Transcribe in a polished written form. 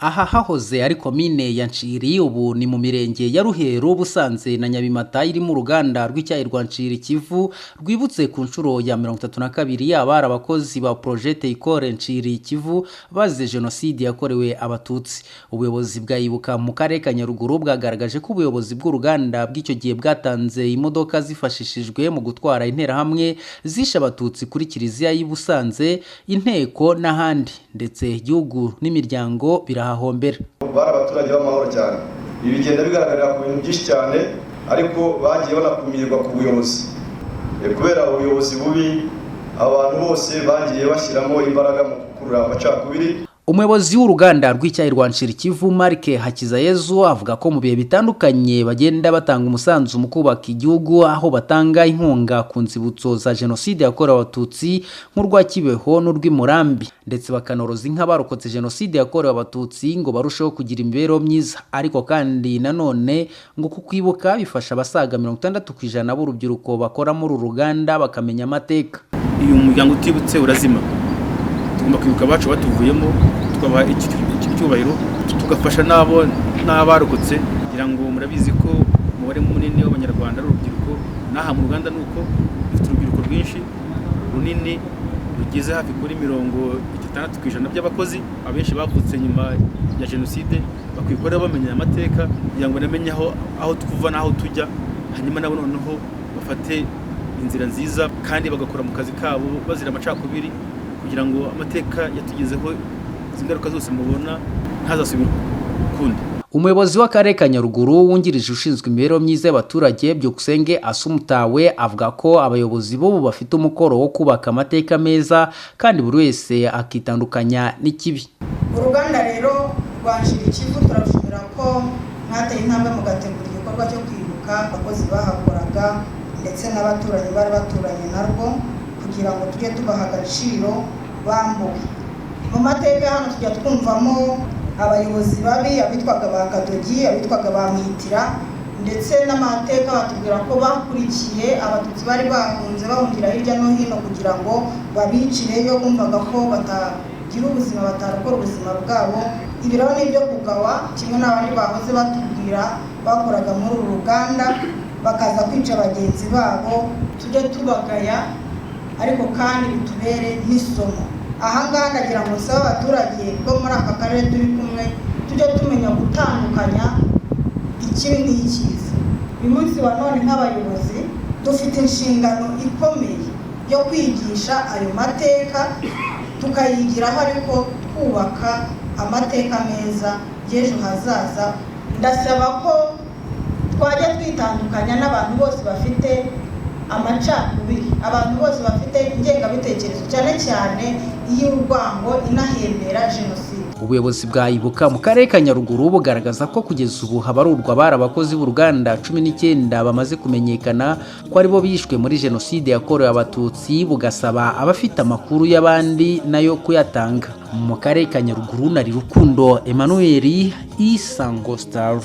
Aha hahoze ari komine ya Nshiri, ubu ni mu mirenge ya Ruhero, Busanze na Nyabimata, iri mu ruganda rw'icyayi rwa Nshiri Kivu rwibutse ku nshuro ya 32 abari abakozi ba Project Ikore Nshiri Kivu bazize jenoside yakorewe abatutsi. Ubuyobozi bwayibuka mu karere ka Nyaruguru bwagaragaje ko ubuyobozi bw'uruganda bw'icyo gihe bwatanze imodoka zifashishijwe mu gutwara intera hamwe zisha abatutsi kuri kiliziya y'i Busanze, inteko n'ahandi, ndetse igihugu n'imiryango birahahombera. Bari abaturage b'amahoro cyane. Ibi bigenda bigaragarira ku bintu byinshi cyane, ariko bagiye banakumirwa ku buyobozi. Kubera ubuyobozi bubi, abantu bose bagiye bashyiramo imbaraga mu gukurura amacakubiri. Umuyobozi w'uruganda rw'icyayi rwa Nshiri Kivu, Mark Hakizayezu, avuga ko mu bihe bitandukanye bagenda batanga umusanzu mu kubaka igihugu, aho batanga inkunga ku nzibutso za jenoside yakorewe abatutsi nk'urwa Kibeho n'urw'Imurambi, ndetse bakanoroza inka barokotse jenoside yakorewe abatutsi ngo barusheho kugira imibereho myiza. Ariko kandi nanone ngo kukwibuka bifasha abasaga 60% b'urubyiruko bakora muri uru ruganda bakamenya amateka. Uyu muryango utibutse urazima. Tugomba kwibuka abacu batuvuyemo, tukabaha icyubahiro, tugafasha n'abarokotse, kugira ngo murabizi ko umubare munini w'abanyarwanda ari urubyiruko. N'aha mu Rwanda nuko dufite urubyiruko rwinshi runini rugeze hafi kuri 60% by'abakozi. Abenshi bavutse nyuma ya jenoside, bakwikora bamenya amateka kugira ngo namenye aho tukuva n'aho tujya, hanyuma nabo noneho bafate inzira nziza kandi bagakora mu kazi kabo bazira amacakubiri, kugira ngo amateka yatugezeho ingaruka zose mubona ntazasubire ukundi. Umuyobozi w'akarere ka Nyaruguru wungirije ushinzwe imibereho myiza y'abaturage, Byukusenge Asumutawe, avuga ko abayobozi bo bafite umukoro wo kubaka amateka meza kandi buri wese akitandukanya n'ikibi. Uruganda rero rwa Nshiri Kivu turashimira ko mwateye intambwe mugategura igikorwa cyo kwibuka abakozi bahakoraga ndetse n'abaturanyi bari baturanye narwo, kugira ngo tujye tubaha agaciro bambuwe. Mu mateka hano tujya twumvamo abayobozi babi, abitwaga ba Kadogi, abitwaga ba Muhitira, ndetse n'amateka batubwira ko bakurikiye abatutsi bari bahunze bahungira hirya no hino kugira ngo babicireyo, bumvaga ko batagira ubuzima, batarokora ubuzima bwabo. Ibi rero ni ibyo kugawa, kimwe n'abandi bahoze batubwira bakoraga muri uru ruganda bakaza kwica bagenzi babo. Tujye tubagaya ariko kandi bitubere n'isomo. Ahangaha ndagira ngo nsaba abaturage bo muri aka karere turi kumwe tujye tumenya gutandukanya ikibi n'icyiza. Uyu munsi wa none nk'abayobozi dufite inshingano ikomeye yo kwigisha ayo mateka, tukayigiraho ariko twubaka amateka meza y'ejo hazaza. Ndasaba ko twajya twitandukanya n'abantu bose bafite amacakubiri, abantu bose bafite ingengabitekerezo cyane cyane iy'urwango inahembera jenoside. Ubuyobozi bwayibuka mu karere ka Nyaruguru bugaragaza ko kugeza ubu habarurwa abari abakozi b'uruganda 19 bamaze kumenyekana ko aribo bishwe muri jenoside yakorewe abatutsi, bugasaba abafite amakuru y'abandi nayo kuyatanga. Mu karere ka Nyaruguru, Nari Rukundo Emmanuel, Isango Star.